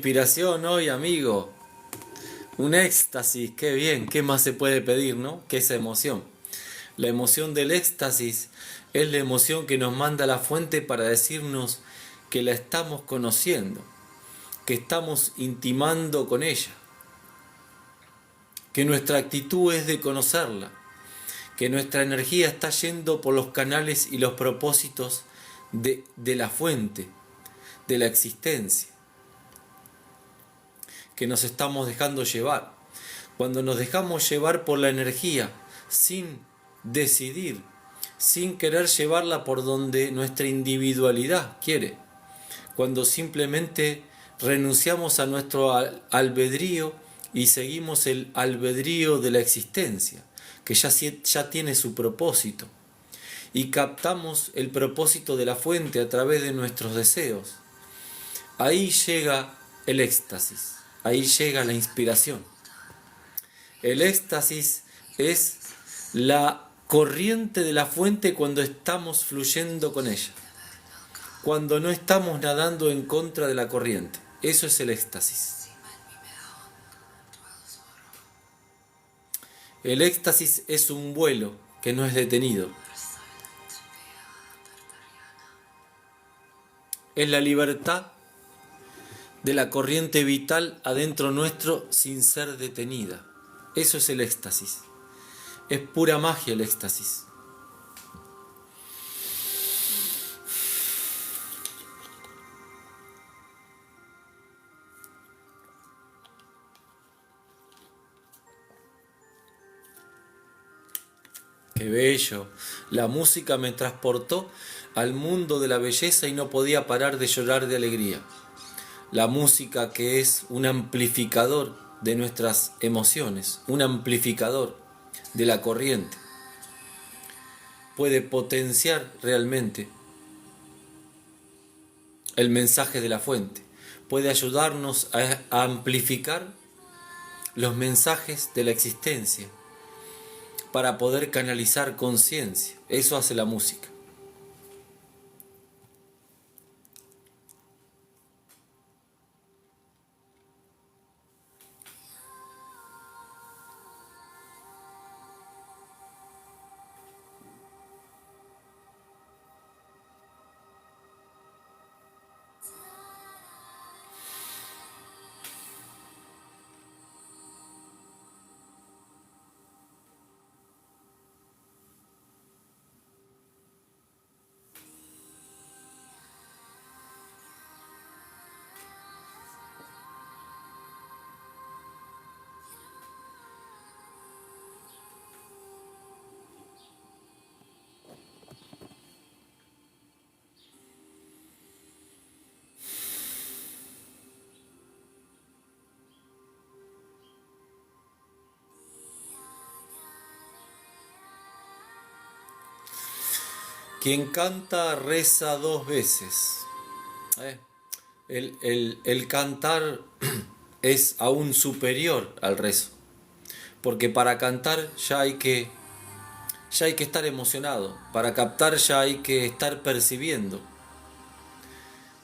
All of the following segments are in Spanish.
inspiración hoy, amigo. Un éxtasis, qué bien, qué más se puede pedir, ¿no? Que esa emoción. La emoción del éxtasis es la emoción que nos manda la fuente para decirnos que la estamos conociendo, que estamos intimando con ella, que nuestra actitud es de conocerla, que nuestra energía está yendo por los canales y los propósitos de la fuente, de la existencia, que nos estamos dejando llevar. Cuando nos dejamos llevar por la energía, sin decidir, sin querer llevarla por donde nuestra individualidad quiere, cuando simplemente renunciamos a nuestro albedrío y seguimos el albedrío de la existencia, que ya tiene su propósito, y captamos el propósito de la fuente a través de nuestros deseos, ahí llega el éxtasis, ahí llega la inspiración. El éxtasis es la corriente de la fuente cuando estamos fluyendo con ella, cuando no estamos nadando en contra de la corriente. Eso es el éxtasis. El éxtasis es un vuelo que no es detenido. Es la libertad de la corriente vital adentro nuestro sin ser detenida. Eso es el éxtasis. Es pura magia el éxtasis. Qué bello. La música me transportó al mundo de la belleza y no podía parar de llorar de alegría. La música, que es un amplificador de nuestras emociones, un amplificador de la corriente, puede potenciar realmente el mensaje de la fuente, puede ayudarnos a amplificar los mensajes de la existencia para poder canalizar conciencia. Eso hace la música. Quien canta reza dos veces. El cantar es aún superior al rezo, porque para cantar ya hay que estar emocionado, para captar ya hay que estar percibiendo.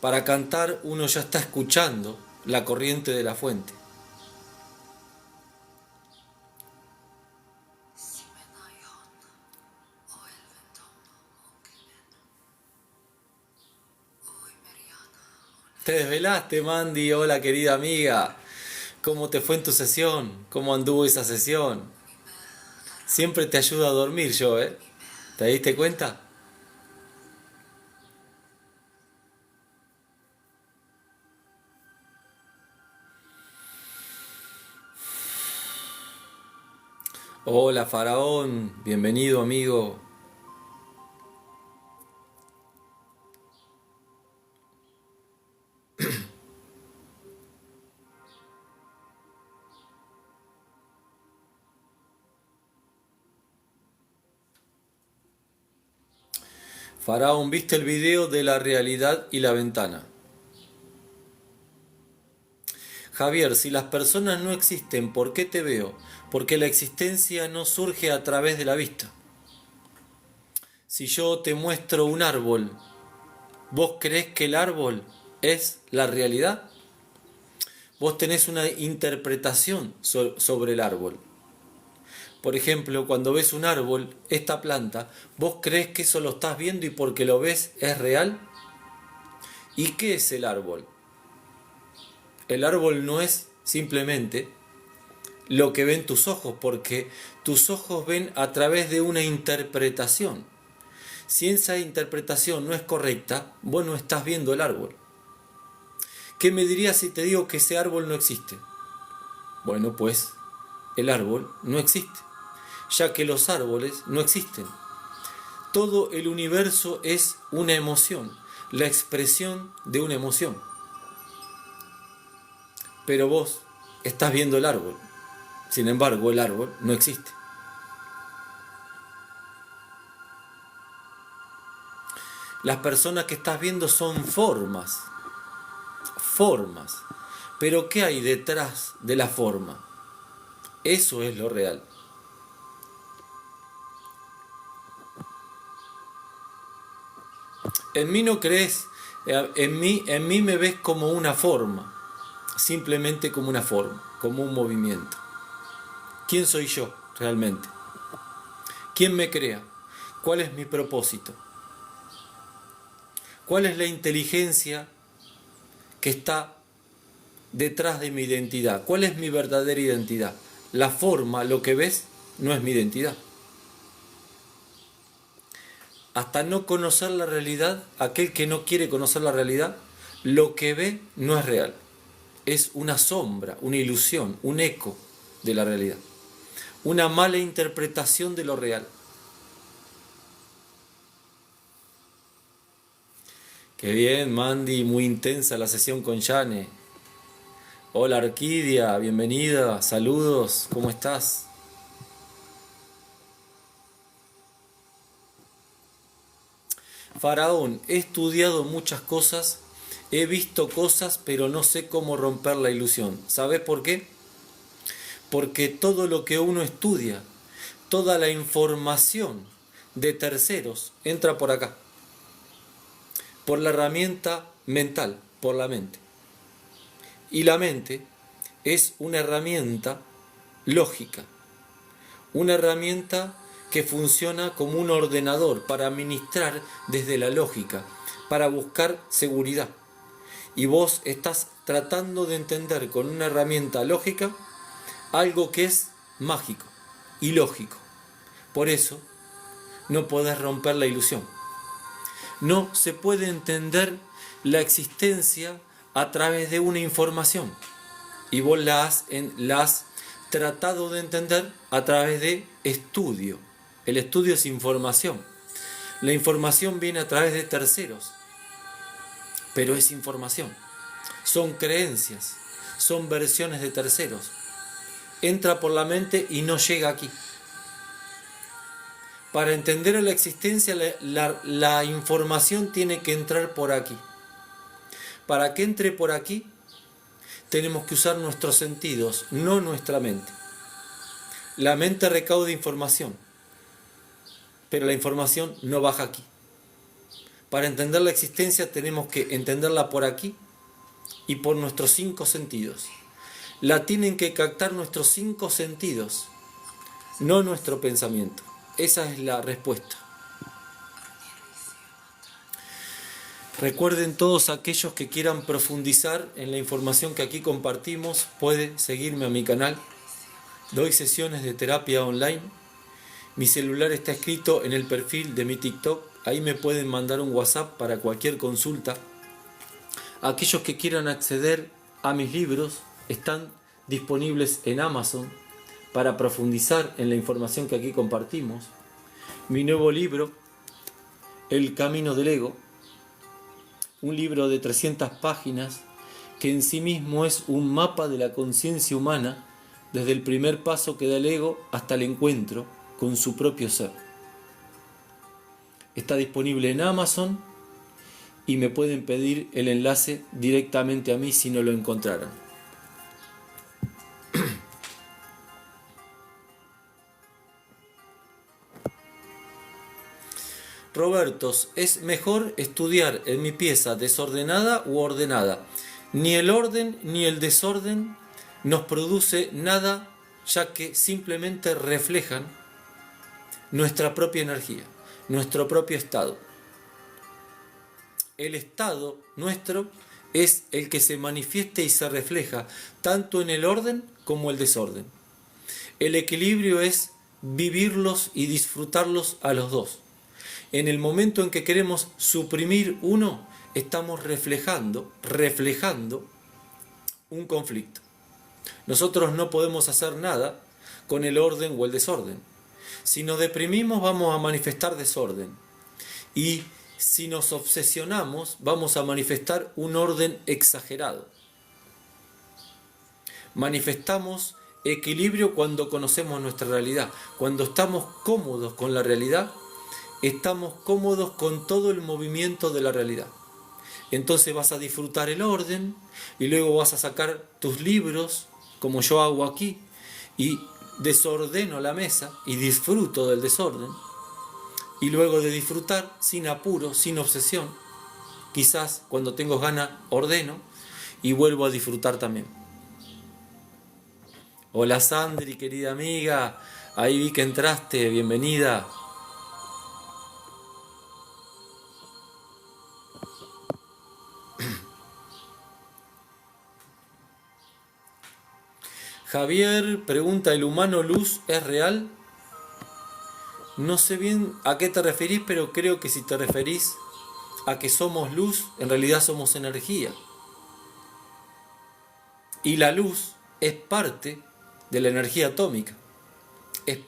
Para cantar uno ya está escuchando la corriente de la fuente. Te desvelaste, Mandy. Hola, querida amiga. ¿Cómo te fue en tu sesión? ¿Cómo anduvo esa sesión? Siempre te ayudo a dormir yo, ¿eh? ¿Te diste cuenta? Hola, Faraón. Bienvenido, amigo. Faraón, ¿viste el video de la realidad y la ventana? Javier, si las personas no existen, ¿por qué te veo? Porque la existencia no surge a través de la vista. Si yo te muestro un árbol, ¿vos creés que el árbol es la realidad? vos tenés una interpretación sobre el árbol. Por ejemplo, cuando ves un árbol, esta planta, ¿vos crees que eso lo estás viendo y porque lo ves es real? ¿Y qué es el árbol? El árbol no es simplemente lo que ven tus ojos, porque tus ojos ven a través de una interpretación. Si esa interpretación no es correcta, vos no estás viendo el árbol. ¿Qué me dirías si te digo que ese árbol no existe? Bueno, pues el árbol no existe, ya que los árboles no existen. Todo el universo es una emoción, la expresión de una emoción. Pero vos estás viendo el árbol, sin embargo el árbol no existe. Las personas que estás viendo son formas. Pero ¿qué hay detrás de la forma? Eso es lo real. En mí no crees, en mí me ves como una forma, simplemente como una forma, como un movimiento. ¿Quién soy yo realmente? ¿Quién me crea? ¿Cuál es mi propósito? ¿Cuál es la inteligencia que está detrás de mi identidad? ¿Cuál es mi verdadera identidad? La forma, lo que ves, no es mi identidad. Hasta no conocer la realidad, aquel que no quiere conocer la realidad, lo que ve no es real. Es una sombra, una ilusión, un eco de la realidad. Una mala interpretación de lo real. Qué bien, Mandy, muy intensa la sesión con Yane. Hola Arquidia, bienvenida, saludos, ¿cómo estás? Faraón, he estudiado muchas cosas, he visto cosas, pero no sé cómo romper la ilusión. ¿Sabes por qué? Porque todo lo que uno estudia, toda la información de terceros entra por acá, por la herramienta mental, por la mente. Y la mente es una herramienta lógica, una herramienta que funciona como un ordenador para administrar desde la lógica, para buscar seguridad. Y vos estás tratando de entender con una herramienta lógica algo que es mágico, ilógico. Por eso no podés romper la ilusión. No se puede entender la existencia a través de una información. Y vos la has tratado de entender a través de estudio. El estudio es información. La información viene a través de terceros, pero es información. Son creencias, son versiones de terceros. Entra por la mente y no llega aquí. Para entender la existencia, la información tiene que entrar por aquí. Para que entre por aquí, tenemos que usar nuestros sentidos, no nuestra mente. La mente recauda información, pero la información no baja aquí. Para entender la existencia tenemos que entenderla por aquí y por nuestros 5 sentidos. La tienen que captar nuestros 5 sentidos, no nuestro pensamiento. Esa es la respuesta. Recuerden, todos aquellos que quieran profundizar en la información que aquí compartimos, pueden seguirme a mi canal. Doy sesiones de terapia online. Mi celular está escrito en el perfil de mi TikTok. Ahí me pueden mandar un WhatsApp para cualquier consulta. Aquellos que quieran acceder a mis libros están disponibles en Amazon para profundizar en la información que aquí compartimos. Mi nuevo libro, El Camino del Ego, un libro de 300 páginas que en sí mismo es un mapa de la conciencia humana desde el primer paso que da el ego hasta el encuentro con su propio ser. Está disponible en Amazon y me pueden pedir el enlace directamente a mí si no lo encontraran. Robertos, ¿es mejor estudiar en mi pieza desordenada u ordenada? Ni el orden ni el desorden nos produce nada, ya que simplemente reflejan nuestra propia energía, nuestro propio estado. El estado nuestro es el que se manifiesta y se refleja tanto en el orden como el desorden. El equilibrio es vivirlos y disfrutarlos a los dos. En el momento en que queremos suprimir uno, estamos reflejando un conflicto. Nosotros no podemos hacer nada con el orden o el desorden. Si nos deprimimos, vamos a manifestar desorden. Y si nos obsesionamos, vamos a manifestar un orden exagerado. Manifestamos equilibrio cuando conocemos nuestra realidad. Cuando estamos cómodos con la realidad, estamos cómodos con todo el movimiento de la realidad. Entonces vas a disfrutar el orden y luego vas a sacar tus libros, como yo hago aquí, y desordeno la mesa y disfruto del desorden. Y luego de disfrutar, sin apuro, sin obsesión, quizás cuando tengo ganas ordeno y vuelvo a disfrutar también. Hola Sandri, querida amiga, ahí vi que entraste, bienvenida. Javier pregunta, ¿el humano luz es real? No sé bien a qué te referís, pero creo que si te referís a que somos luz, en realidad somos energía. Y la luz es parte de la energía atómica.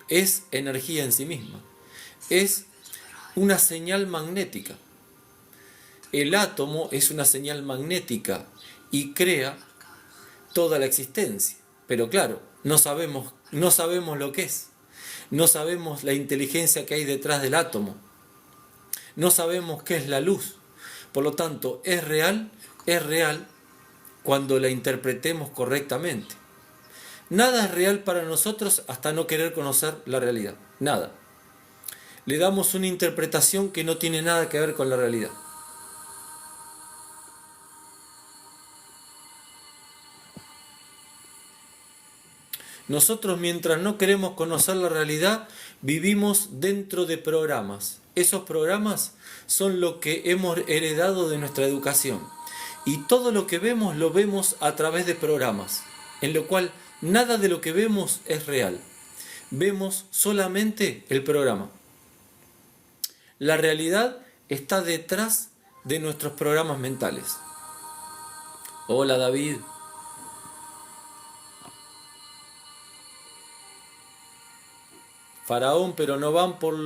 Es energía en sí misma. Es una señal magnética. El átomo es una señal magnética y crea toda la existencia. Pero claro, no sabemos lo que es. No sabemos la inteligencia que hay detrás del átomo. No sabemos qué es la luz. Por lo tanto, es real cuando la interpretemos correctamente. Nada es real para nosotros hasta no querer conocer la realidad. Nada. Le damos una interpretación que no tiene nada que ver con la realidad. Nosotros, mientras no queremos conocer la realidad, vivimos dentro de programas. Esos programas son lo que hemos heredado de nuestra educación. Y todo lo que vemos lo vemos a través de programas, en lo cual nada de lo que vemos es real. Vemos solamente el programa. La realidad está detrás de nuestros programas mentales. Hola David. Faraón, pero no van por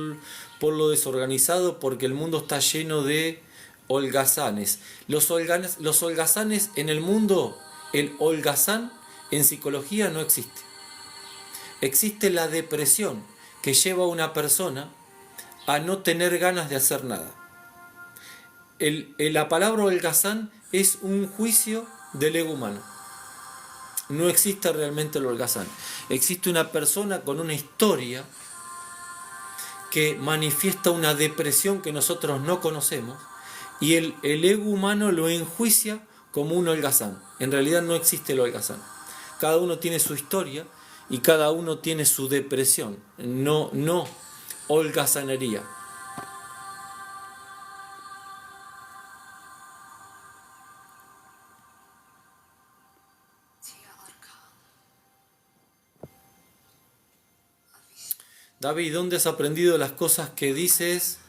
lo desorganizado, porque el mundo está lleno de holgazanes. Los holgazanes en el mundo, el holgazán en psicología no existe. Existe la depresión que lleva a una persona a no tener ganas de hacer nada. La palabra holgazán es un juicio del ego humano. No existe realmente el holgazán. Existe una persona con una historia que manifiesta una depresión que nosotros no conocemos y el ego humano lo enjuicia como un holgazán. En realidad no existe el holgazán. Cada uno tiene su historia y cada uno tiene su depresión, no holgazanería. David, ¿dónde has aprendido las cosas que dices?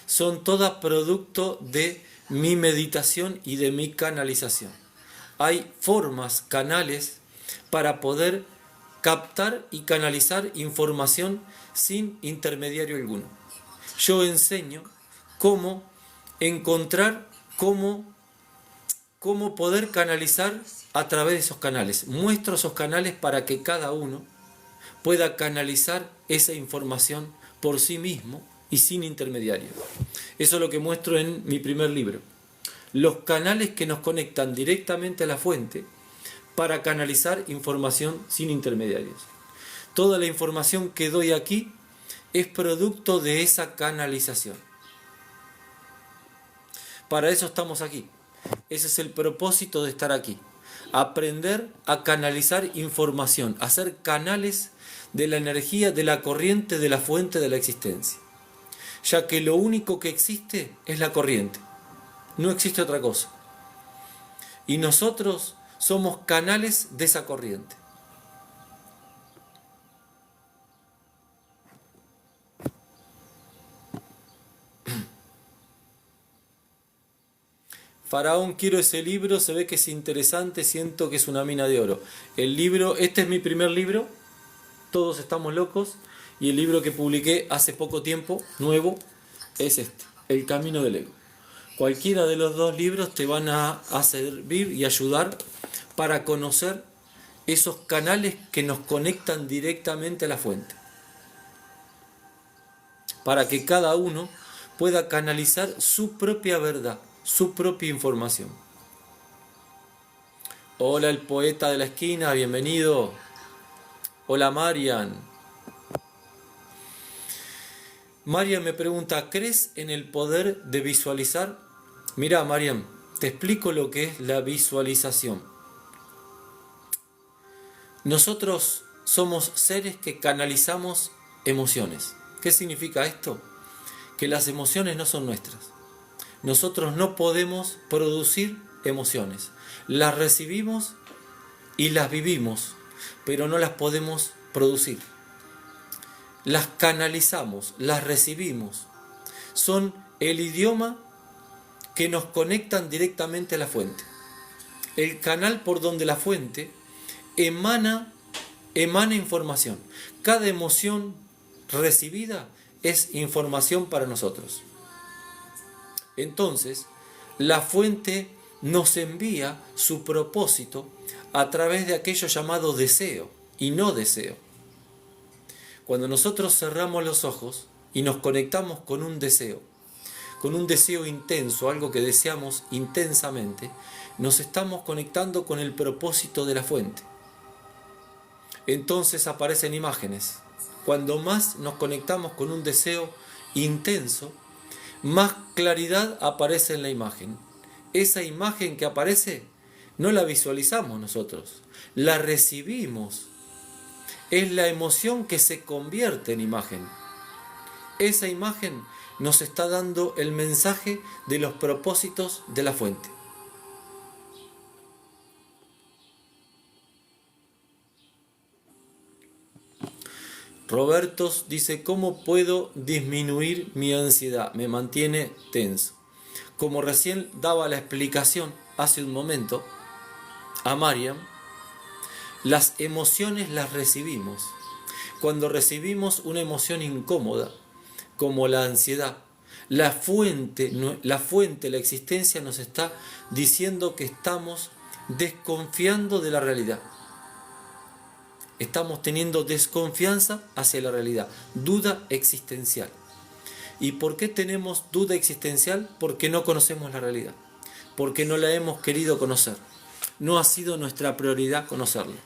Son todas producto de mi meditación y de mi canalización. Hay formas, canales, para poder captar y canalizar información sin intermediario alguno. Yo enseño cómo encontrar, cómo poder canalizar a través de esos canales. Muestro esos canales para que cada uno pueda canalizar esa información por sí mismo y sin intermediario. Eso es lo que muestro en mi primer libro. Los canales que nos conectan directamente a la fuente para canalizar información sin intermediarios. Toda la información que doy aquí es producto de esa canalización. Para eso estamos aquí, Ese es el propósito de estar aquí. Aprender a canalizar información, hacer canales de la energía, de la corriente, de la fuente de la existencia. Ya que lo único que existe es la corriente. No existe otra cosa. Y nosotros somos canales de esa corriente. Faraón, quiero ese libro, se ve que es interesante, siento que es una mina de oro. El libro, este es mi primer libro, Todos estamos locos, y el libro que publiqué hace poco tiempo, nuevo, es este, El camino del ego. Cualquiera de los dos libros te van a servir y ayudar para conocer esos canales que nos conectan directamente a la fuente. Para que cada uno pueda canalizar su propia verdad, su propia información. Hola el poeta de la esquina, bienvenido. Hola Marian. Marian me pregunta, ¿crees en el poder de visualizar? Mira Marian, te explico lo que es la visualización. Nosotros somos seres que canalizamos emociones. ¿Qué significa esto? Que las emociones no son nuestras. Nosotros no podemos producir emociones. Las recibimos y las vivimos, pero no las podemos producir. Las canalizamos, las recibimos. Son el idioma que nos conectan directamente a la fuente. El canal por donde la fuente emana información. Cada emoción recibida es información para nosotros. Entonces, la fuente nos envía su propósito a través de aquello llamado deseo y no deseo. Cuando nosotros cerramos los ojos y nos conectamos con un deseo intenso, algo que deseamos intensamente, nos estamos conectando con el propósito de la fuente. Entonces aparecen imágenes. Cuando más nos conectamos con un deseo intenso, más claridad aparece en la imagen. Esa imagen que aparece no la visualizamos nosotros, la recibimos. Es la emoción que se convierte en imagen. Esa imagen nos está dando el mensaje de los propósitos de la fuente. Robertos dice, ¿cómo puedo disminuir mi ansiedad? Me mantiene tenso. Como recién daba la explicación hace un momento a Mariam, las emociones las recibimos. Cuando recibimos una emoción incómoda, como la ansiedad, la fuente, la existencia nos está diciendo que estamos desconfiando de la realidad. Estamos teniendo desconfianza hacia la realidad, duda existencial. ¿Y por qué tenemos duda existencial? Porque no conocemos la realidad, porque no la hemos querido conocer. No ha sido nuestra prioridad conocerla.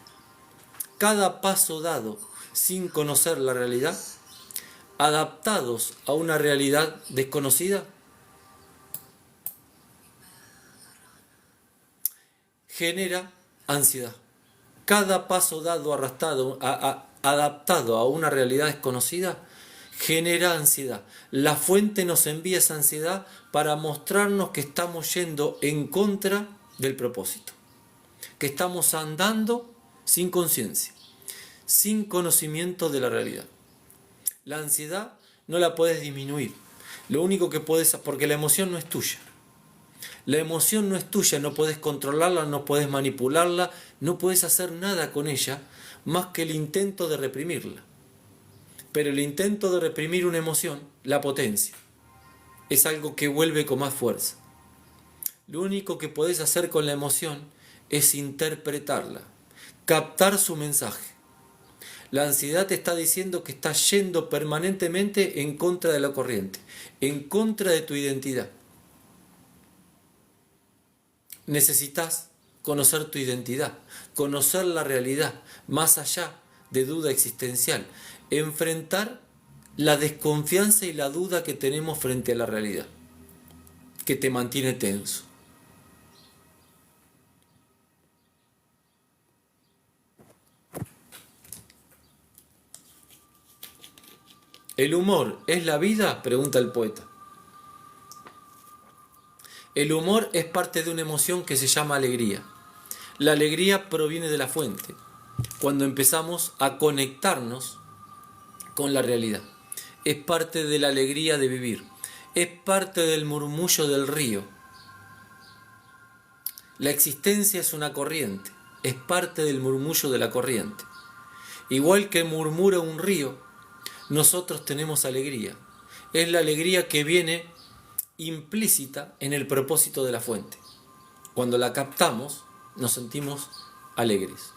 Cada paso dado sin conocer la realidad, adaptados a una realidad desconocida, genera ansiedad. Cada paso dado, adaptado a una realidad desconocida, genera ansiedad. La fuente nos envía esa ansiedad para mostrarnos que estamos yendo en contra del propósito, que estamos andando sin conciencia, sin conocimiento de la realidad. La ansiedad no la puedes disminuir. Lo único que puedes, porque la emoción no es tuya. La emoción no es tuya, no puedes controlarla, no puedes manipularla, no puedes hacer nada con ella más que el intento de reprimirla. Pero el intento de reprimir una emoción la potencia. Es algo que vuelve con más fuerza. Lo único que podés hacer con la emoción es interpretarla, captar su mensaje. La ansiedad te está diciendo que estás yendo permanentemente en contra de la corriente, en contra de tu identidad. Necesitas conocer tu identidad, conocer la realidad, más allá de duda existencial, enfrentar la desconfianza y la duda que tenemos frente a la realidad, que te mantiene tenso. ¿El humor es la vida?, pregunta el poeta. El humor es parte de una emoción que se llama alegría. La alegría proviene de la fuente, cuando empezamos a conectarnos con la realidad. Es parte de la alegría de vivir. Es parte del murmullo del río. La existencia es una corriente. Es parte del murmullo de la corriente. Igual que murmura un río, nosotros tenemos alegría. Es la alegría que viene implícita en el propósito de la fuente. Cuando la captamos, nos sentimos alegres.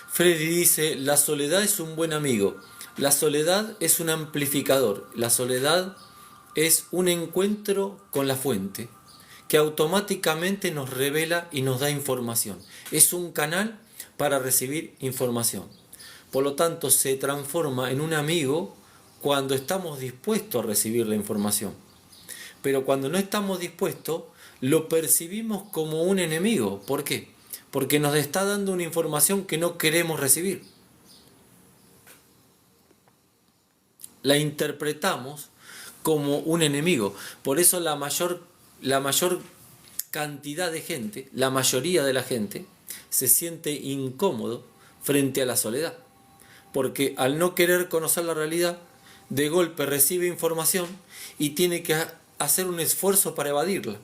Freddy dice, la soledad es un buen amigo. La soledad es un amplificador. La soledad es un encuentro con la fuente que automáticamente nos revela y nos da información. Es un canal para recibir información. Por lo tanto, se transforma en un amigo cuando estamos dispuestos a recibir la información. Pero cuando no estamos dispuestos, lo percibimos como un enemigo. ¿Por qué? Porque nos está dando una información que no queremos recibir. La interpretamos como un enemigo. Por eso la mayor cantidad de gente, la mayoría de la gente, se siente incómodo frente a la soledad. Porque al no querer conocer la realidad, de golpe recibe información y tiene que hacer un esfuerzo para evadirla.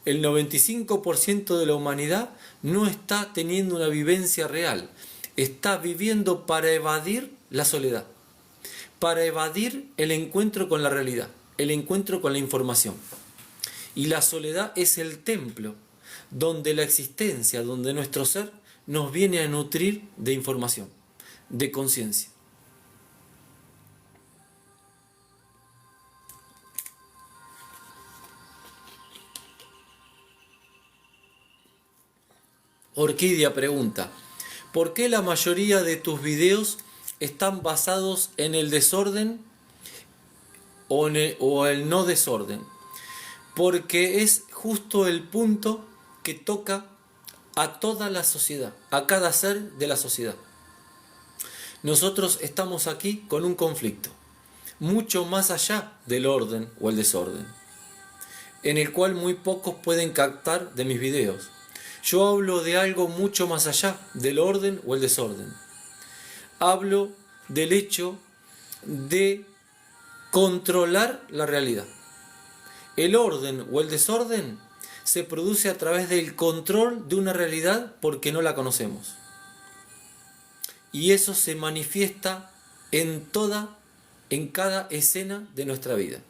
El 95% de la humanidad no está teniendo una vivencia real, está viviendo para evadir la soledad, para evadir el encuentro con la realidad, el encuentro con la información. Y la soledad es el templo donde la existencia, donde nuestro ser nos viene a nutrir de información, de conciencia. Orquídea pregunta, ¿por qué la mayoría de tus videos están basados en el desorden o el no desorden? Porque es justo el punto que toca a toda la sociedad, a cada ser de la sociedad. Nosotros estamos aquí con un conflicto, mucho más allá del orden o el desorden, en el cual muy pocos pueden captar de mis videos. Yo hablo de algo mucho más allá del orden o el desorden. Hablo del hecho de controlar la realidad. El orden o el desorden se produce a través del control de una realidad porque no la conocemos. Y eso se manifiesta en cada escena de nuestra vida.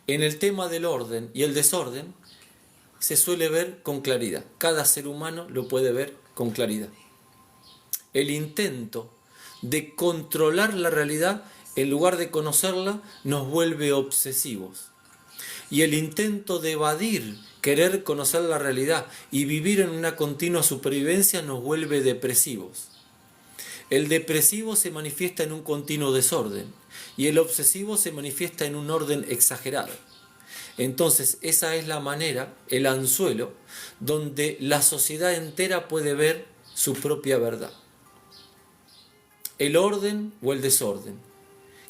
En el tema del orden y el desorden se suele ver con claridad. Cada ser humano lo puede ver con claridad. El intento de controlar la realidad en lugar de conocerla nos vuelve obsesivos. Y el intento de evadir, querer conocer la realidad y vivir en una continua supervivencia nos vuelve depresivos. El depresivo se manifiesta en un continuo desorden y el obsesivo se manifiesta en un orden exagerado. Entonces, esa es la manera, el anzuelo, donde la sociedad entera puede ver su propia verdad. El orden o el desorden,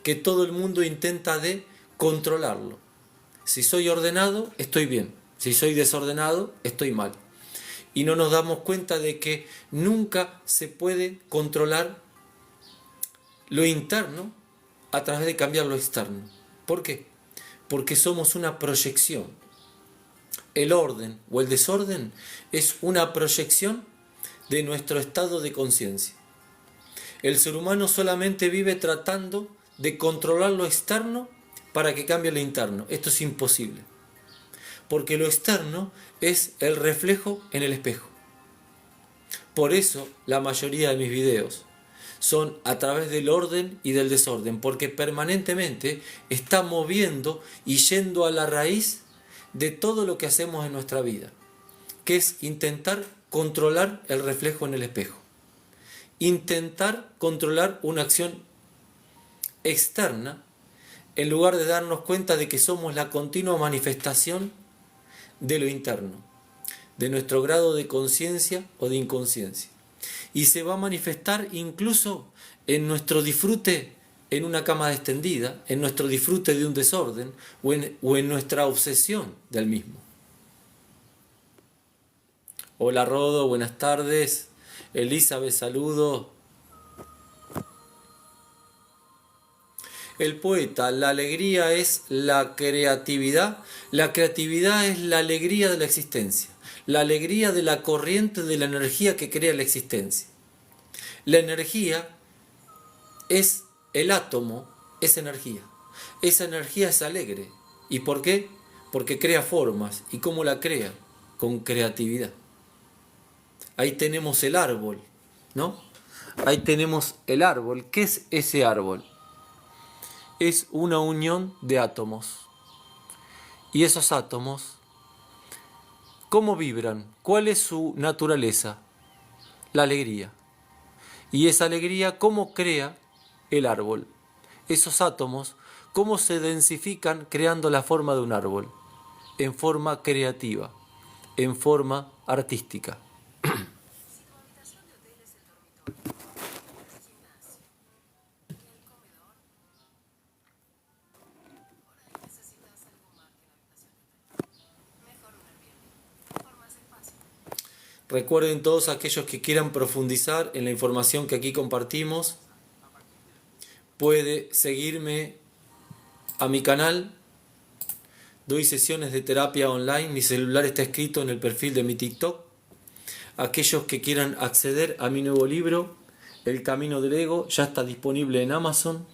que todo el mundo intenta de controlarlo. Si soy ordenado, estoy bien. Si soy desordenado, estoy mal. Y no nos damos cuenta de que nunca se puede controlar lo interno a través de cambiar lo externo. ¿Por qué? Porque somos una proyección. El orden o el desorden es una proyección de nuestro estado de conciencia. El ser humano solamente vive tratando de controlar lo externo para que cambie lo interno. Esto es imposible. Porque lo externo es el reflejo en el espejo. Por eso la mayoría de mis videos son a través del orden y del desorden, porque permanentemente está moviendo y yendo a la raíz de todo lo que hacemos en nuestra vida, que es intentar controlar el reflejo en el espejo, intentar controlar una acción externa, en lugar de darnos cuenta de que somos la continua manifestación de lo interno. de nuestro grado de conciencia o de inconsciencia. Y se va a manifestar incluso en nuestro disfrute en una cama extendida, en nuestro disfrute de un desorden o en nuestra obsesión del mismo. Hola Rodo, buenas tardes. Elizabeth, saludo. El poeta, la alegría es la creatividad. La creatividad es la alegría de la existencia, la alegría de la corriente de la energía que crea la existencia. La energía es el átomo, es energía. Esa energía es alegre. ¿Y por qué? Porque crea formas. ¿Y cómo la crea? Con creatividad. Ahí tenemos el árbol, ¿no? Ahí tenemos el árbol. ¿Qué es ese árbol? Es una unión de átomos. Y esos átomos, ¿cómo vibran? ¿Cuál es su naturaleza? La alegría. Y esa alegría, ¿cómo crea el árbol? Esos átomos, ¿cómo se densifican creando la forma de un árbol? En forma creativa, en forma artística. Recuerden todos aquellos que quieran profundizar en la información que aquí compartimos, puede seguirme a mi canal. Doy sesiones de terapia online, mi celular está escrito en el perfil de mi TikTok. Aquellos que quieran acceder a mi nuevo libro, El Camino del Ego, ya está disponible en Amazon.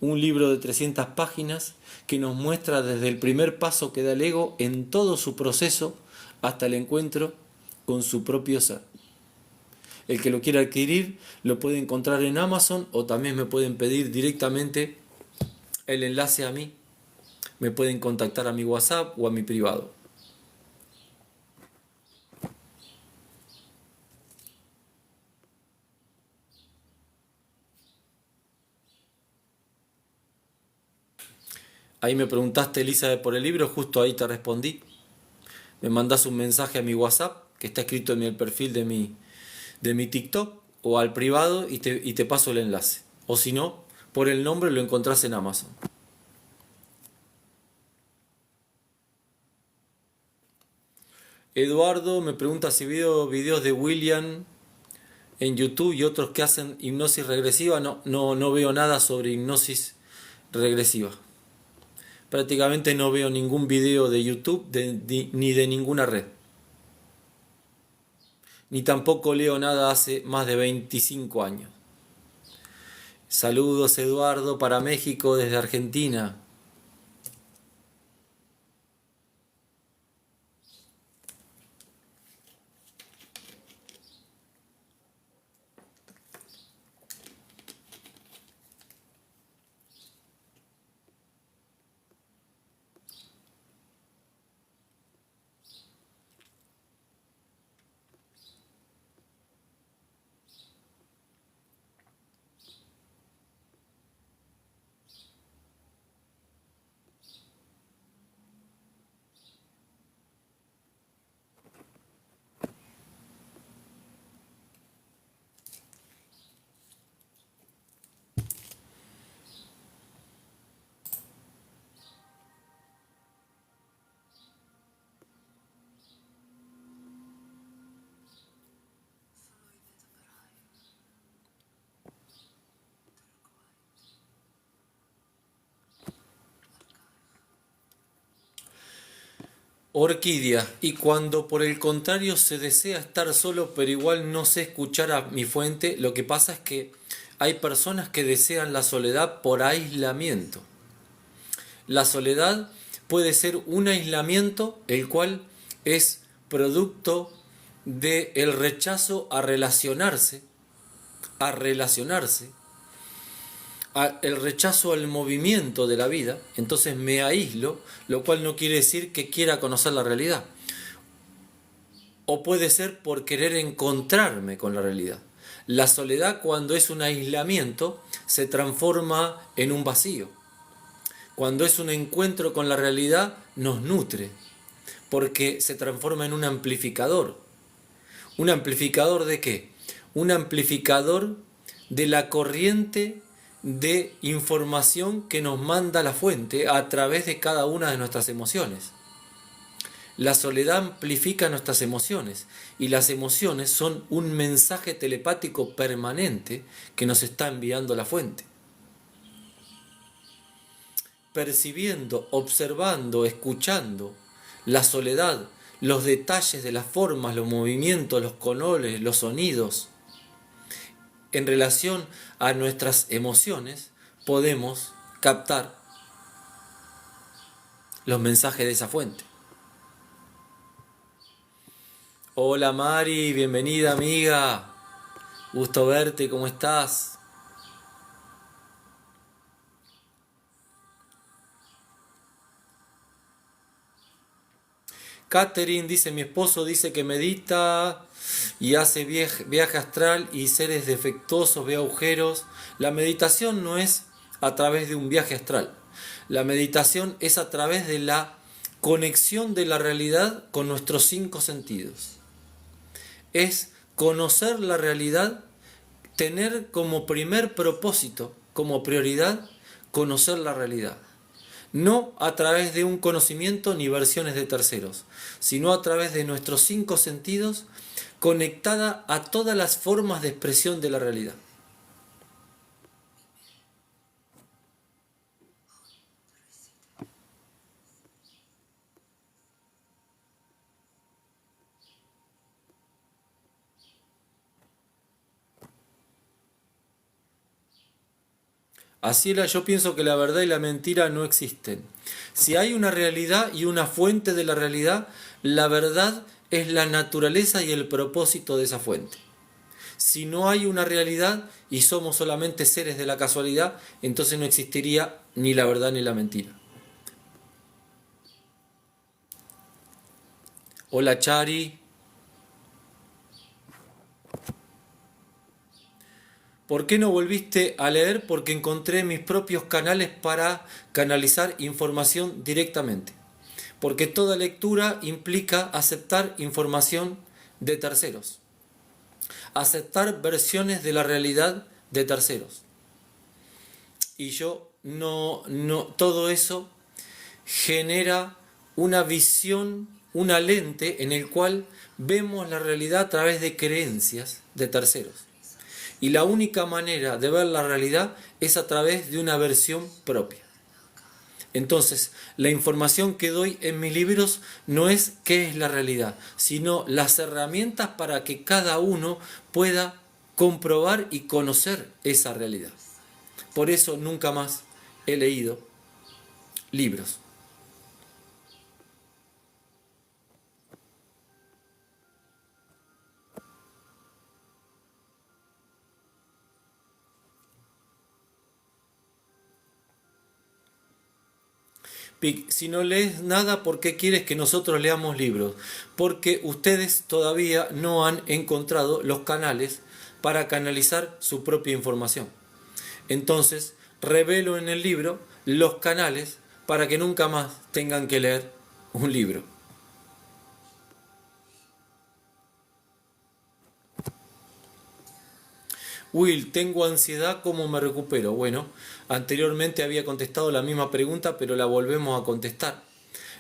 Un libro de 300 páginas que nos muestra desde el primer paso que da el ego en todo su proceso hasta el encuentro con su propio ser. El que lo quiera adquirir lo puede encontrar en Amazon o también me pueden pedir directamente el enlace a mí. Me pueden contactar a mi WhatsApp o a mi privado. Ahí me preguntaste, Elizabeth, por el libro, justo ahí te respondí. Me mandás un mensaje a mi WhatsApp, que está escrito en el perfil de mi TikTok, o al privado y te paso el enlace. O si no, por el nombre lo encontrás en Amazon. Eduardo me pregunta si veo videos de William en YouTube y otros que hacen hipnosis regresiva. No veo nada sobre hipnosis regresiva. Prácticamente no veo ningún video de YouTube ni de ninguna red. Ni tampoco leo nada hace más de 25 años. Saludos Eduardo para México desde Argentina. Orquídea, y cuando por el contrario se desea estar solo pero igual no sé escuchar a mi fuente, lo que pasa es que hay personas que desean la soledad por aislamiento. La soledad puede ser un aislamiento el cual es producto del rechazo a relacionarse, el rechazo al movimiento de la vida, entonces me aíslo, lo cual no quiere decir que quiera conocer la realidad. O puede ser por querer encontrarme con la realidad. La soledad, cuando es un aislamiento, se transforma en un vacío. Cuando es un encuentro con la realidad, nos nutre. porque se transforma en un amplificador. ¿Un amplificador de qué? Un amplificador de la corriente de información que nos manda la fuente a través de cada una de nuestras emociones. La soledad amplifica nuestras emociones y las emociones son un mensaje telepático permanente que nos está enviando la fuente. Percibiendo, observando, escuchando la soledad, los detalles de las formas, los movimientos, los colores, los sonidos, en relación a nuestras emociones, podemos captar los mensajes de esa fuente. Hola Mari, bienvenida amiga. Gusto verte, ¿cómo estás? Catherine dice, mi esposo dice que medita y hace viaje astral y seres defectuosos, ve agujeros. La meditación no es a través de un viaje astral. La meditación es a través de la conexión de la realidad con nuestros 5 sentidos. Es conocer la realidad, tener como primer propósito, como prioridad, conocer la realidad. No a través de un conocimiento ni versiones de terceros, sino a través de nuestros 5 sentidos, conectada a todas las formas de expresión de la realidad. Así yo pienso que la verdad y la mentira no existen. Si hay una realidad y una fuente de la realidad, la verdad es la naturaleza y el propósito de esa fuente. Si no hay una realidad y somos solamente seres de la casualidad, entonces no existiría ni la verdad ni la mentira. Hola Chari. ¿Por qué no volviste a leer? Porque encontré mis propios canales para canalizar información directamente. Porque toda lectura implica aceptar información de terceros. Aceptar versiones de la realidad de terceros. Y yo todo eso genera una visión, una lente en el cual vemos la realidad a través de creencias de terceros. Y la única manera de ver la realidad es a través de una versión propia. Entonces, la información que doy en mis libros no es qué es la realidad, sino las herramientas para que cada uno pueda comprobar y conocer esa realidad. Por eso nunca más he leído libros. Si no lees nada, ¿por qué quieres que nosotros leamos libros? Porque ustedes todavía no han encontrado los canales para canalizar su propia información. Entonces, revelo en el libro los canales para que nunca más tengan que leer un libro. Will, tengo ansiedad, ¿cómo me recupero? Bueno, anteriormente había contestado la misma pregunta, pero la volvemos a contestar.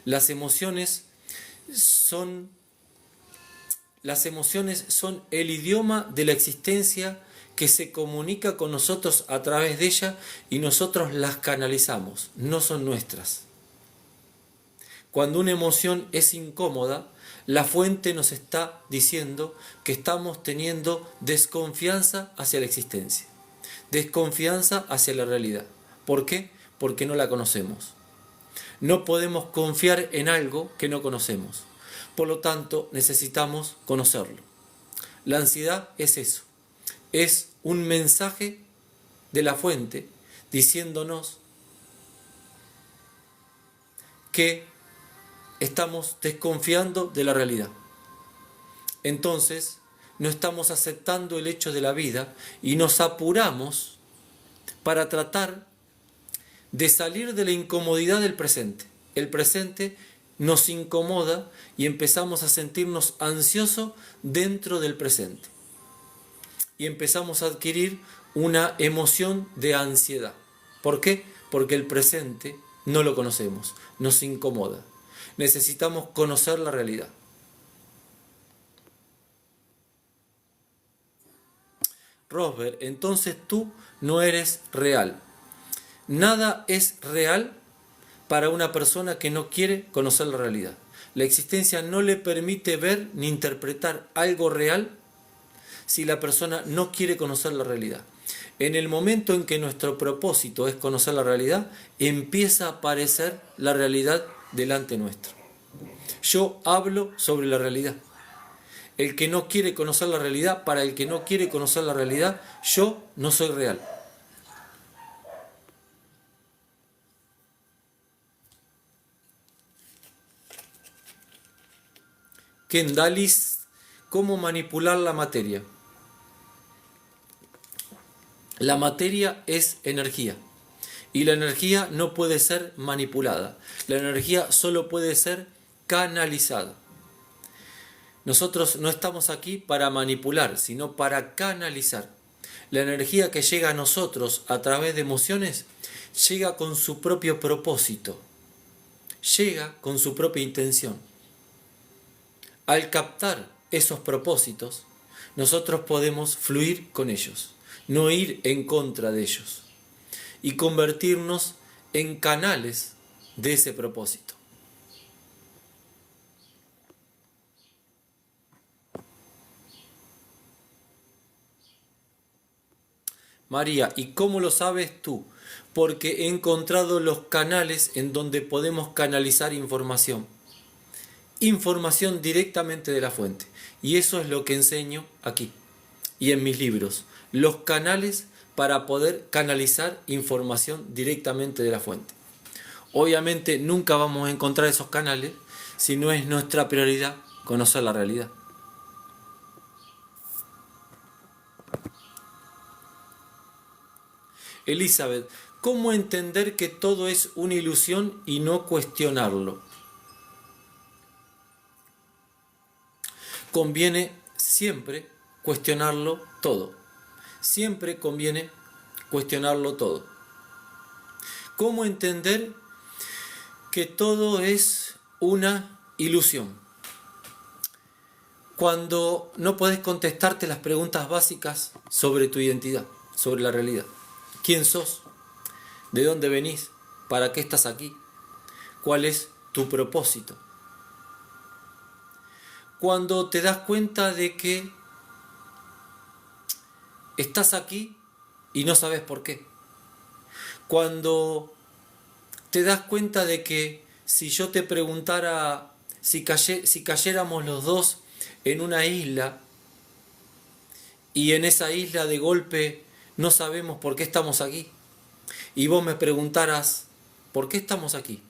Las emociones son el idioma de la existencia que se comunica con nosotros a través de ella y nosotros las canalizamos, no son nuestras. Cuando una emoción es incómoda, la fuente nos está diciendo que estamos teniendo desconfianza hacia la existencia, desconfianza hacia la realidad. ¿Por qué? Porque no la conocemos. No podemos confiar en algo que no conocemos. Por lo tanto, necesitamos conocerlo. La ansiedad es eso. Es un mensaje de la fuente diciéndonos que estamos desconfiando de la realidad. Entonces, no estamos aceptando el hecho de la vida y nos apuramos para tratar de salir de la incomodidad del presente. El presente nos incomoda y empezamos a sentirnos ansiosos dentro del presente. Y empezamos a adquirir una emoción de ansiedad. ¿Por qué? Porque el presente no lo conocemos, nos incomoda. Necesitamos conocer la realidad. Rosberg, entonces tú no eres real. Nada es real para una persona que no quiere conocer la realidad. La existencia no le permite ver ni interpretar algo real si la persona no quiere conocer la realidad. En el momento en que nuestro propósito es conocer la realidad, empieza a aparecer la realidad delante nuestro. Yo hablo sobre la realidad. El que no quiere conocer la realidad, para el que no quiere conocer la realidad, yo no soy real. Kendalis, ¿cómo manipular la materia? La materia es energía y la energía no puede ser manipulada. La energía solo puede ser canalizada. Nosotros no estamos aquí para manipular, sino para canalizar. La energía que llega a nosotros a través de emociones llega con su propio propósito, llega con su propia intención. Al captar esos propósitos, nosotros podemos fluir con ellos, no ir en contra de ellos y convertirnos en canales de ese propósito. María, ¿y cómo lo sabes tú? Porque he encontrado los canales en donde podemos canalizar información. Información directamente de la fuente. Y eso es lo que enseño aquí y en mis libros. Los canales para poder canalizar información directamente de la fuente. Obviamente nunca vamos a encontrar esos canales si no es nuestra prioridad conocer la realidad. Elizabeth, ¿cómo entender que todo es una ilusión y no cuestionarlo? Conviene siempre cuestionarlo todo. Siempre conviene cuestionarlo todo. ¿Cómo entender que todo es una ilusión? Cuando no podés contestarte las preguntas básicas sobre tu identidad, sobre la realidad. ¿Quién sos? ¿De dónde venís? ¿Para qué estás aquí? ¿Cuál es tu propósito? Cuando te das cuenta de que estás aquí y no sabes por qué. Cuando te das cuenta de que si yo te preguntara si cayéramos los dos en una isla y en esa isla de golpe no sabemos por qué estamos aquí, y vos me preguntaras ¿por qué estamos aquí?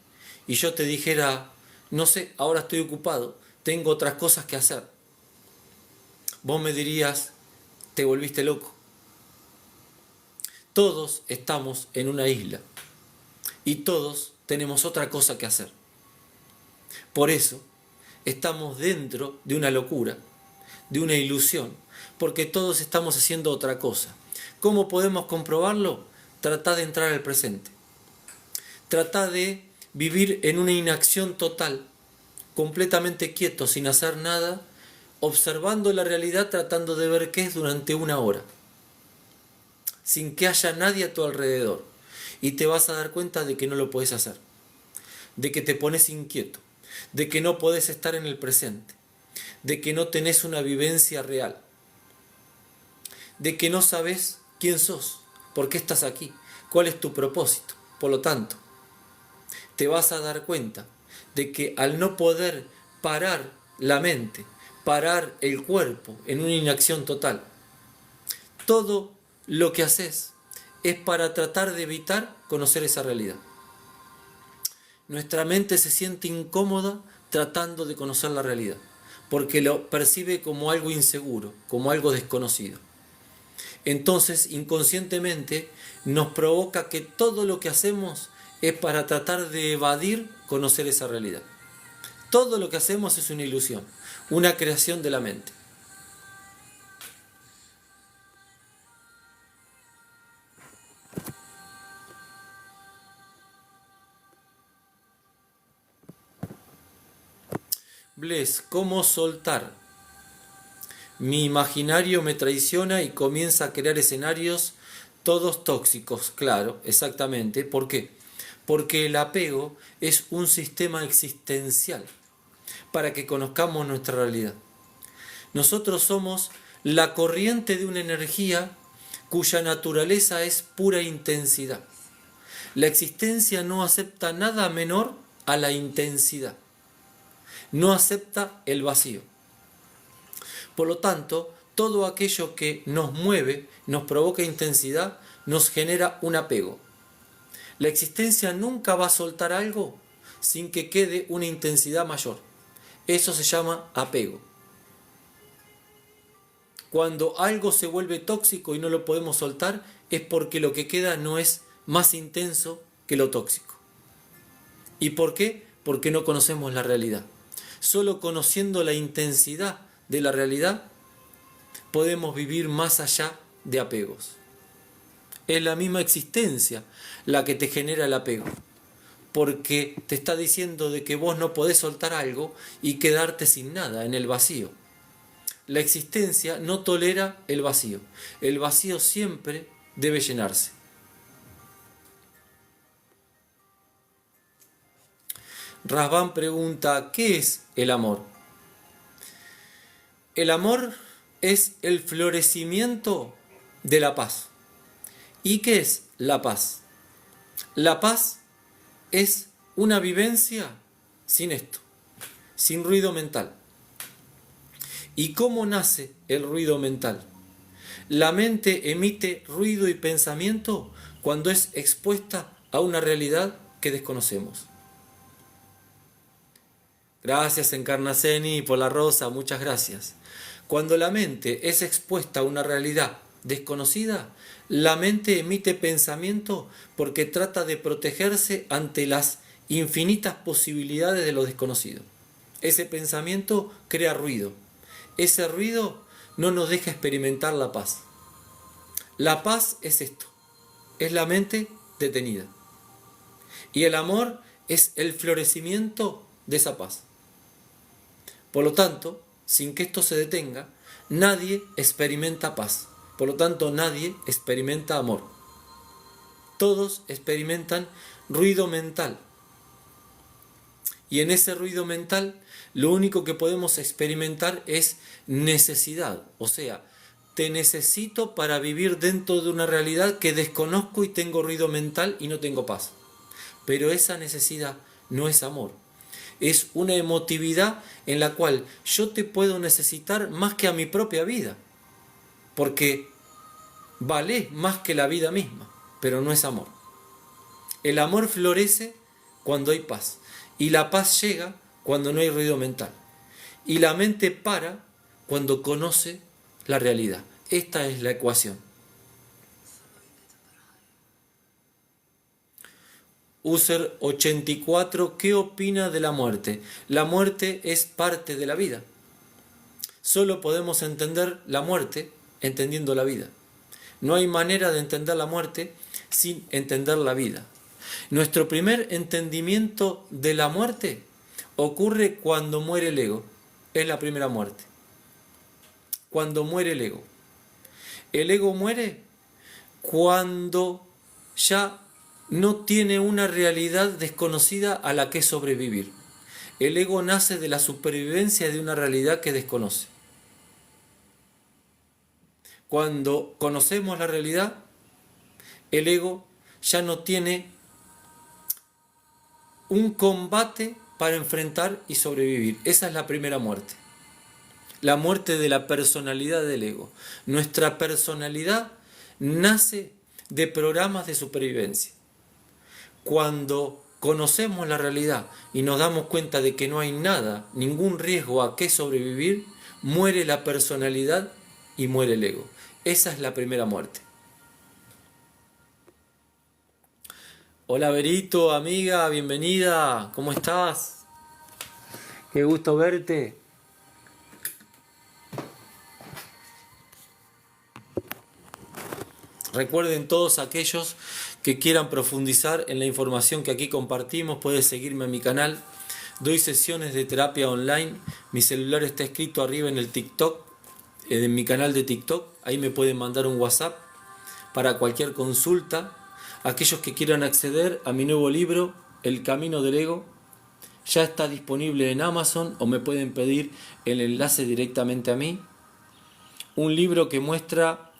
Y yo te dijera no sé, ahora estoy ocupado, tengo otras cosas que hacer. Vos me dirías te volviste loco. Todos estamos en una isla y todos tenemos otra cosa que hacer. Por eso estamos dentro de una locura, de una ilusión, porque todos estamos haciendo otra cosa. ¿Cómo podemos comprobarlo? Trata de entrar al presente. Trata de vivir en una inacción total, completamente quieto, sin hacer nada, observando la realidad, tratando de ver qué es durante una hora, sin que haya nadie a tu alrededor. Y te vas a dar cuenta de que no lo puedes hacer, de que te pones inquieto, de que no podés estar en el presente, de que no tenés una vivencia real, de que no sabes quién sos, por qué estás aquí, cuál es tu propósito. Por lo tanto, te vas a dar cuenta de que al no poder parar la mente, parar el cuerpo en una inacción total, todo lo que haces es para tratar de evitar conocer esa realidad. Nuestra mente se siente incómoda tratando de conocer la realidad, porque lo percibe como algo inseguro, como algo desconocido. Entonces, inconscientemente, nos provoca que todo lo que hacemos es para tratar de evadir conocer esa realidad. Todo lo que hacemos es una ilusión, una creación de la mente. Bless, ¿cómo soltar? Mi imaginario me traiciona y comienza a crear escenarios todos tóxicos, claro, exactamente. ¿Por qué? Porque el apego es un sistema existencial para que conozcamos nuestra realidad. Nosotros somos la corriente de una energía cuya naturaleza es pura intensidad. La existencia no acepta nada menor a la intensidad. No acepta el vacío. Por lo tanto, todo aquello que nos mueve, nos provoca intensidad, nos genera un apego. La existencia nunca va a soltar algo sin que quede una intensidad mayor. Eso se llama apego. Cuando algo se vuelve tóxico y no lo podemos soltar, es porque lo que queda no es más intenso que lo tóxico. ¿Y por qué? Porque no conocemos la realidad. Solo conociendo la intensidad de la realidad podemos vivir más allá de apegos. Es la misma existencia la que te genera el apego, porque te está diciendo de que vos no podés soltar algo y quedarte sin nada, en el vacío. La existencia no tolera el vacío. El vacío siempre debe llenarse. Rasbán pregunta, ¿qué es el amor? El amor es el florecimiento de la paz. ¿Y qué es la paz? La paz es una vivencia sin esto, sin ruido mental. ¿Y cómo nace el ruido mental? La mente emite ruido y pensamiento cuando es expuesta a una realidad que desconocemos. Gracias, Encarnaceni, por la rosa, muchas gracias. Cuando la mente es expuesta a una realidad desconocida, la mente emite pensamiento porque trata de protegerse ante las infinitas posibilidades de lo desconocido. Ese pensamiento crea ruido. Ese ruido no nos deja experimentar la paz. La paz es esto, es la mente detenida. Y el amor es el florecimiento de esa paz. Por lo tanto, sin que esto se detenga, nadie experimenta paz. Por lo tanto, nadie experimenta amor. Todos experimentan ruido mental. Y en ese ruido mental, lo único que podemos experimentar es necesidad. O sea, te necesito para vivir dentro de una realidad que desconozco y tengo ruido mental y no tengo paz. Pero esa necesidad no es amor. Es una emotividad en la cual yo te puedo necesitar más que a mi propia vida. Porque vale más que la vida misma, pero no es amor. El amor florece cuando hay paz. Y la paz llega cuando no hay ruido mental. Y la mente para cuando conoce la realidad. Esta es la ecuación. User 84, ¿qué opina de la muerte? La muerte es parte de la vida. Solo podemos entender la muerte entendiendo la vida. No hay manera de entender la muerte sin entender la vida. Nuestro primer entendimiento de la muerte ocurre cuando muere el ego. Es la primera muerte. Cuando muere el ego. El ego muere cuando ya no tiene una realidad desconocida a la que sobrevivir. El ego nace de la supervivencia de una realidad que desconoce. Cuando conocemos la realidad, el ego ya no tiene un combate para enfrentar y sobrevivir. Esa es la primera muerte. La muerte de la personalidad del ego. Nuestra personalidad nace de programas de supervivencia. Cuando conocemos la realidad y nos damos cuenta de que no hay nada, ningún riesgo a qué sobrevivir, muere la personalidad y muere el ego. Esa es la primera muerte. Hola Berito, amiga, bienvenida, ¿cómo estás? Qué gusto verte. Recuerden todos aquellos que quieran profundizar en la información que aquí compartimos, pueden seguirme en mi canal. Doy sesiones de terapia online. Mi celular está escrito arriba en el TikTok, en mi canal de TikTok. Ahí me pueden mandar un WhatsApp para cualquier consulta. Aquellos que quieran acceder a mi nuevo libro, El Camino del Ego, ya está disponible en Amazon o me pueden pedir el enlace directamente a mí. Un libro que muestra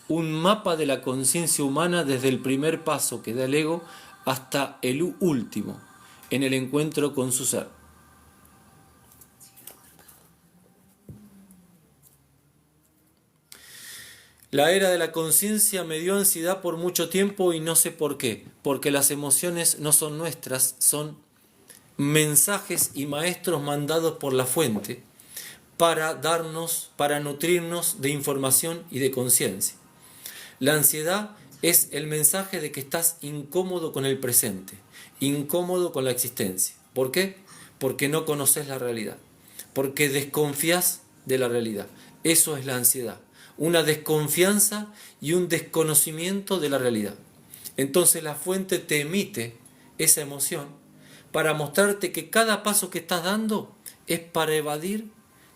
un mapa de la conciencia humana desde el primer paso que da el ego hasta el último, en el encuentro con su ser. La era de la conciencia me dio ansiedad por mucho tiempo y no sé por qué, porque las emociones no son nuestras, son mensajes y maestros mandados por la fuente para darnos, para nutrirnos de información y de conciencia. La ansiedad es el mensaje de que estás incómodo con el presente, incómodo con la existencia. ¿Por qué? Porque no conoces la realidad, porque desconfías de la realidad. Eso es la ansiedad, una desconfianza y un desconocimiento de la realidad. Entonces la fuente te emite esa emoción para mostrarte que cada paso que estás dando es para evadir,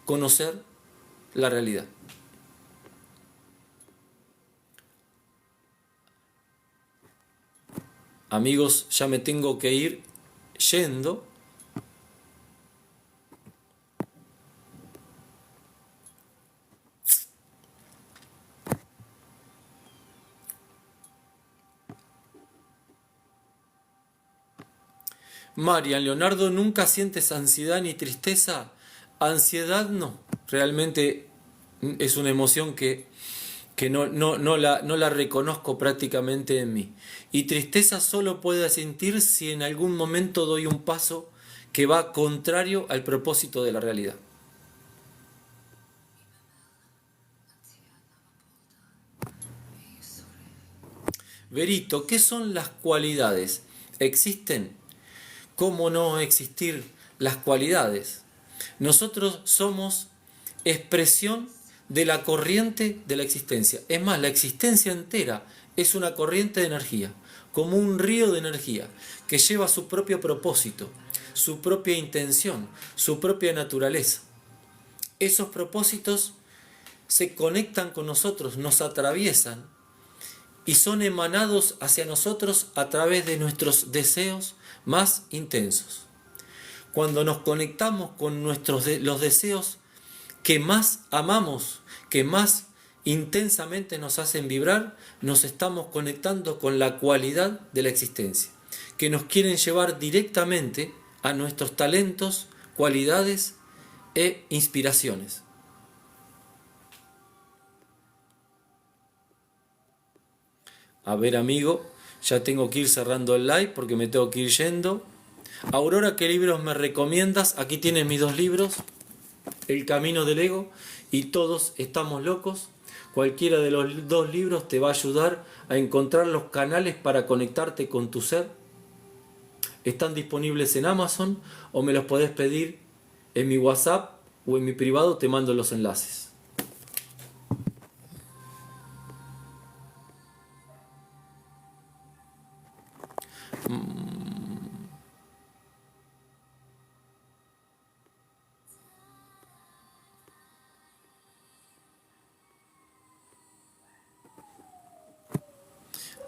conocer la realidad. Amigos, ya me tengo que ir yendo. Marian, Leonardo, ¿nunca sientes ansiedad ni tristeza? Ansiedad no, realmente es una emoción que no la reconozco prácticamente en mí. Y tristeza solo puedo sentir si en algún momento doy un paso que va contrario al propósito de la realidad. Verito, ¿qué son las cualidades? ¿Existen? ¿Cómo no existir las cualidades? Nosotros somos expresión de la corriente de la existencia. Es más, la existencia entera es una corriente de energía, como un río de energía que lleva su propio propósito, su propia intención, su propia naturaleza. Esos propósitos se conectan con nosotros, nos atraviesan y son emanados hacia nosotros a través de nuestros deseos más intensos. Cuando nos conectamos con los deseos que más amamos, que más intensamente nos hacen vibrar, nos estamos conectando con la cualidad de la existencia, que nos quieren llevar directamente a nuestros talentos, cualidades e inspiraciones. A ver, amigo, ya tengo que ir cerrando el live porque me tengo que ir yendo. Aurora, ¿qué libros me recomiendas? Aquí tienes mis 2 libros, El Camino del Ego y Todos Estamos Locos. Cualquiera de los 2 libros te va a ayudar a encontrar los canales para conectarte con tu ser. Están disponibles en Amazon o me los podés pedir en mi WhatsApp o en mi privado, te mando los enlaces.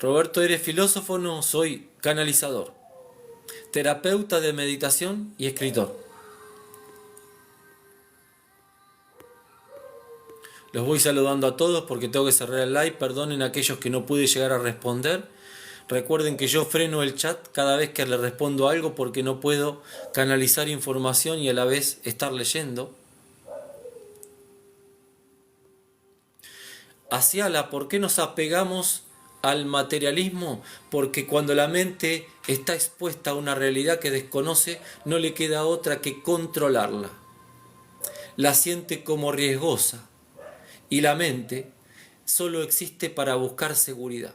Roberto, ¿eres filósofo? No, soy canalizador, terapeuta de meditación y escritor. Los voy saludando a todos porque tengo que cerrar el live. Perdonen a aquellos que no pude llegar a responder. Recuerden que yo freno el chat cada vez que le respondo algo porque no puedo canalizar información y a la vez estar leyendo. Asiala, ¿por qué nos apegamos al materialismo? Porque cuando la mente está expuesta a una realidad que desconoce, no le queda otra que controlarla. La siente como riesgosa y la mente solo existe para buscar seguridad.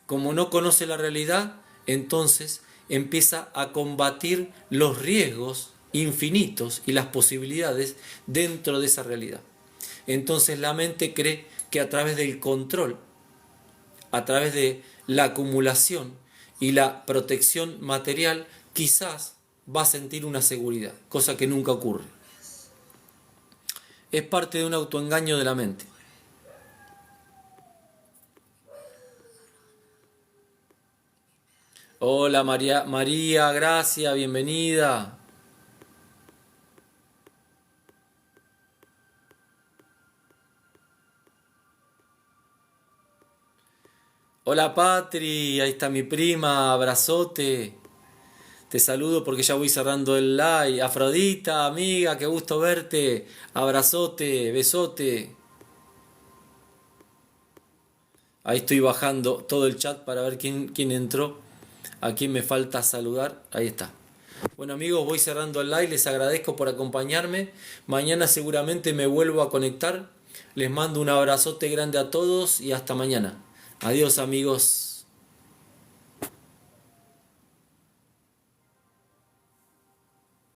Como no conoce la realidad, entonces empieza a combatir los riesgos infinitos y las posibilidades dentro de esa realidad. Entonces la mente cree que a través del control, a través de la acumulación y la protección material, quizás va a sentir una seguridad, cosa que nunca ocurre. Es parte de un autoengaño de la mente. Hola María, gracias, bienvenida. Hola Patri, ahí está mi prima, abrazote. Te saludo porque ya voy cerrando el live. Afrodita, amiga, qué gusto verte. Abrazote, besote. Ahí estoy bajando todo el chat para ver quién entró. A quién me falta saludar. Ahí está. Bueno amigos, voy cerrando el live. Les agradezco por acompañarme. Mañana seguramente me vuelvo a conectar. Les mando un abrazote grande a todos y hasta mañana. Adiós amigos.